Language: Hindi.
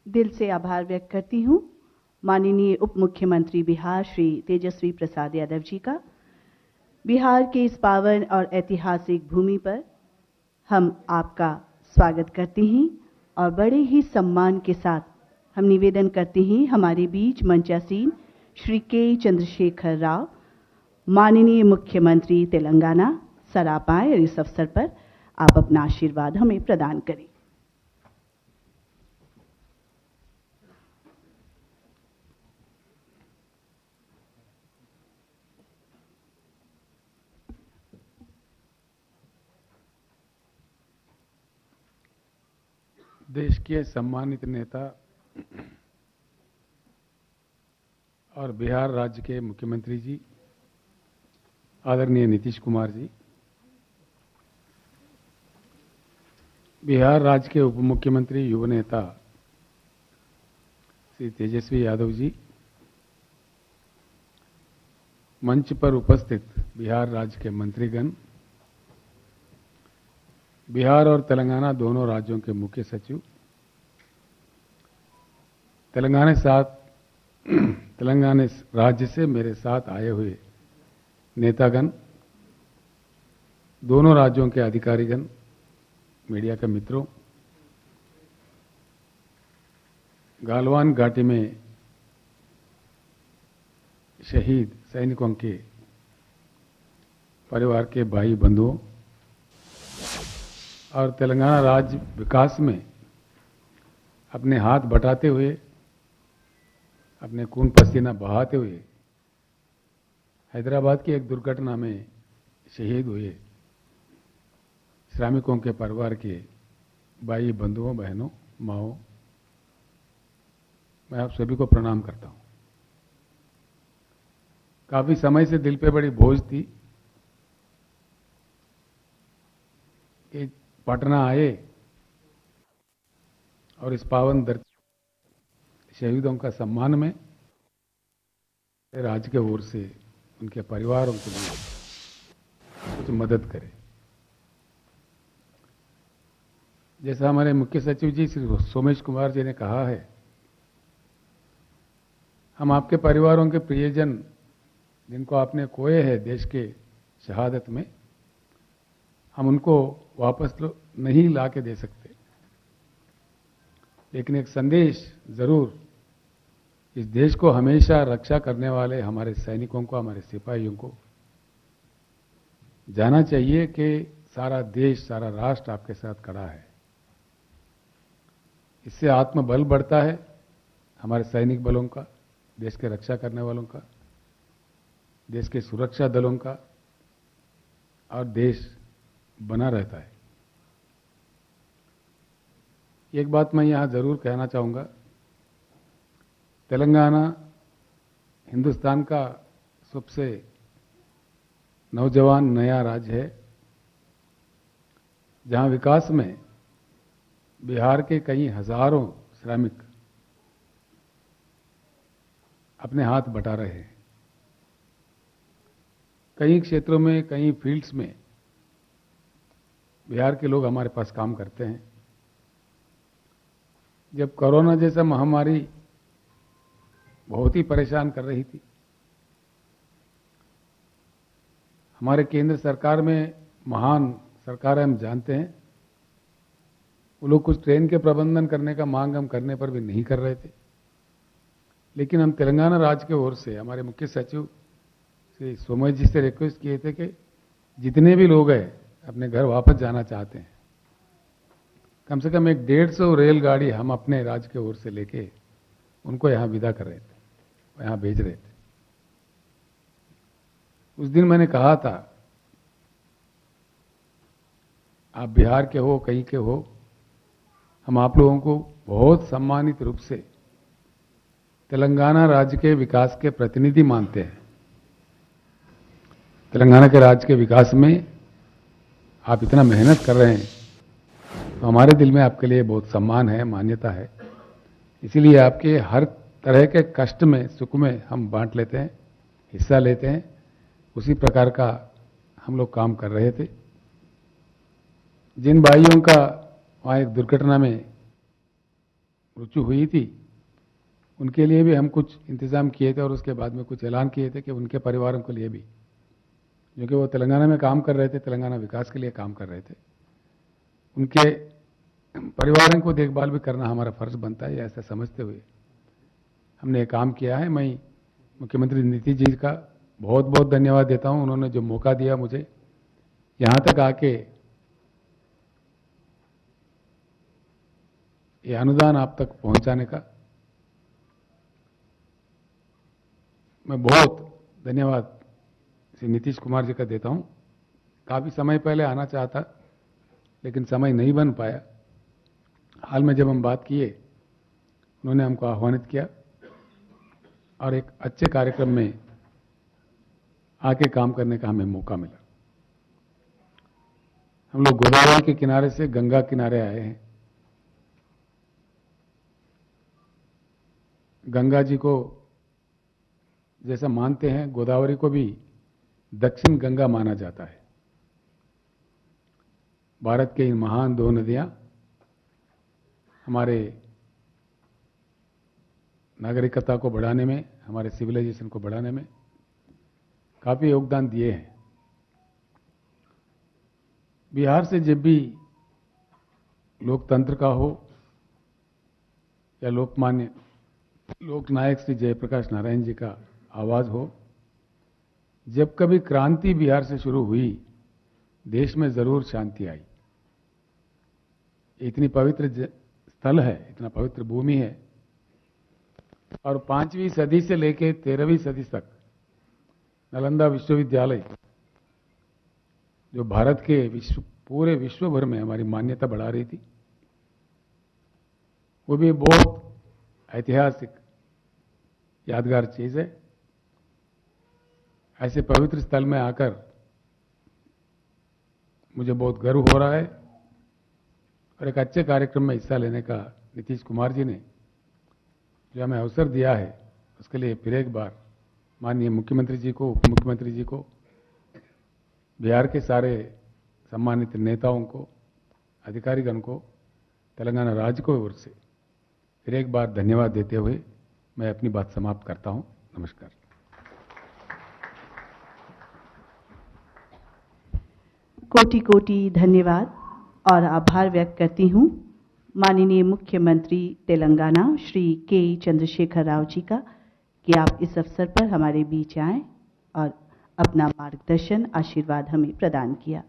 दिल से आभार व्यक्त करती हूँ माननीय उप मुख्यमंत्री बिहार श्री तेजस्वी प्रसाद यादव जी का। बिहार के इस पावन और ऐतिहासिक भूमि पर हम आपका स्वागत करते हैं और बड़े ही सम्मान के साथ हम निवेदन करते हैं हमारे बीच मंचासीन श्री के चंद्रशेखर राव माननीय मुख्यमंत्री तेलंगाना सर आप आए और इस अवसर पर आप अपना आशीर्वाद हमें प्रदान करें। देश के सम्मानित नेता और बिहार राज्य के मुख्यमंत्री जी आदरणीय नीतीश कुमार जी, बिहार राज्य के उप मुख्यमंत्री युवा नेता श्री तेजस्वी यादव जी, मंच पर उपस्थित बिहार राज्य के मंत्रीगण, बिहार और तेलंगाना दोनों राज्यों के मुख्य सचिव, तेलंगाना राज्य से मेरे साथ आए हुए नेतागण, दोनों राज्यों के अधिकारीगण, मीडिया के मित्रों, गालवान घाटी में शहीद सैनिकों के परिवार के भाई बंधुओं और तेलंगाना राज्य विकास में अपने हाथ बटाते हुए, अपने खून पसीना बहाते हुए हैदराबाद की एक दुर्घटना में शहीद हुए श्रमिकों के परिवार के भाई बंधुओं, बहनों, माओ, मैं आप सभी को प्रणाम करता हूं। काफी समय से दिल पे बड़ी बोझ थी कि पटना आए और इस पावन धरती शहीदों का सम्मान में राज्य के ओर से उनके परिवारों के लिए कुछ मदद करें। जैसा हमारे मुख्य सचिव जी श्री सोमेश कुमार जी ने कहा है, हम आपके परिवारों के प्रियजन जिनको आपने खोए हैं देश के शहादत में, हम उनको वापस नहीं ला के दे सकते, लेकिन एक संदेश जरूर इस देश को हमेशा रक्षा करने वाले हमारे सैनिकों को, हमारे सिपाहियों को जाना चाहिए कि सारा देश, सारा राष्ट्र आपके साथ खड़ा है। इससे आत्मबल बढ़ता है हमारे सैनिक बलों का, देश के रक्षा करने वालों का, देश के सुरक्षा दलों का, और देश बना रहता है। एक बात मैं यहां जरूर कहना चाहूंगा, तेलंगाना हिंदुस्तान का सबसे नौजवान नया राज्य है, जहां विकास में बिहार के कई हजारों श्रमिक अपने हाथ बटा रहे हैं। कई क्षेत्रों में, कई फील्ड्स में बिहार के लोग हमारे पास काम करते हैं। जब कोरोना जैसा महामारी बहुत ही परेशान कर रही थी, हमारे केंद्र सरकार में महान सरकार है, हम जानते हैं, वो लोग कुछ ट्रेन के प्रबंधन करने का मांग हम करने पर भी नहीं कर रहे थे, लेकिन हम तेलंगाना राज्य के ओर से हमारे मुख्य सचिव श्री सोमेश जी से रिक्वेस्ट किए थे कि जितने भी लोग हैं अपने घर वापस जाना चाहते हैं, कम से कम 150 रेलगाड़ी हम अपने राज्य के ओर से लेके उनको यहां विदा कर रहे थे, यहां भेज रहे थे। उस दिन मैंने कहा था, आप बिहार के हो, कहीं के हो, हम आप लोगों को बहुत सम्मानित रूप से तेलंगाना राज्य के विकास के प्रतिनिधि मानते हैं। तेलंगाना के राज्य के विकास में आप इतना मेहनत कर रहे हैं, तो हमारे दिल में आपके लिए बहुत सम्मान है, मान्यता है। इसीलिए आपके हर तरह के कष्ट में, सुख में हम बांट लेते हैं, हिस्सा लेते हैं। उसी प्रकार का हम लोग काम कर रहे थे। जिन भाइयों का वहाँ एक दुर्घटना में रुचि हुई थी, उनके लिए भी हम कुछ इंतजाम किए थे और उसके बाद में कुछ ऐलान किए थे कि उनके परिवारों के लिए भी, जो कि वो तेलंगाना में काम कर रहे थे, तेलंगाना विकास के लिए काम कर रहे थे, उनके परिवारों को देखभाल भी करना हमारा फर्ज बनता है, ऐसा समझते हुए हमने ये काम किया है। मैं मुख्यमंत्री नीतीश जी का बहुत बहुत धन्यवाद देता हूं, उन्होंने जो मौका दिया मुझे यहां तक आके ये अनुदान आप तक पहुंचाने का मैं बहुत धन्यवाद श्री नीतीश कुमार जी का देता हूं। काफी समय पहले आना चाहता, लेकिन समय नहीं बन पाया। हाल में जब हम बात किए, उन्होंने हमको आह्वानित किया और एक अच्छे कार्यक्रम में आके काम करने का हमें मौका मिला। हम लोग गोदावरी के किनारे से गंगा किनारे आए हैं। गंगा जी को जैसा मानते हैं, गोदावरी को भी दक्षिण गंगा माना जाता है। भारत के इन महान दो नदियां हमारे नागरिकता को बढ़ाने में, हमारे सिविलाइजेशन को बढ़ाने में काफी योगदान दिए हैं। बिहार से जब भी लोकतंत्र का हो या लोकमान्य लोकनायक श्री जयप्रकाश नारायण जी का आवाज हो, जब कभी क्रांति बिहार से शुरू हुई, देश में जरूर शांति आई। इतनी पवित्र स्थल है, इतना पवित्र भूमि है, और 5वीं सदी से लेकर 13वीं सदी तक नालंदा विश्वविद्यालय, जो भारत के पूरे विश्व भर में हमारी मान्यता बढ़ा रही थी, वो भी बहुत ऐतिहासिक यादगार चीज है। ऐसे पवित्र स्थल में आकर मुझे बहुत गर्व हो रहा है, और एक अच्छे कार्यक्रम में हिस्सा लेने का नीतीश कुमार जी ने जो हमें अवसर दिया है, उसके लिए फिर एक बार माननीय मुख्यमंत्री जी को, उप मुख्यमंत्री जी को, बिहार के सारे सम्मानित नेताओं को, अधिकारीगण को, तेलंगाना राज्य को ओर से फिर एक बार धन्यवाद देते हुए मैं अपनी बात समाप्त करता हूं। नमस्कार। कोटि कोटि धन्यवाद और आभार व्यक्त करती हूं माननीय मुख्यमंत्री तेलंगाना श्री के चंद्रशेखर राव जी का, कि आप इस अवसर पर हमारे बीच आए और अपना मार्गदर्शन, आशीर्वाद हमें प्रदान किया।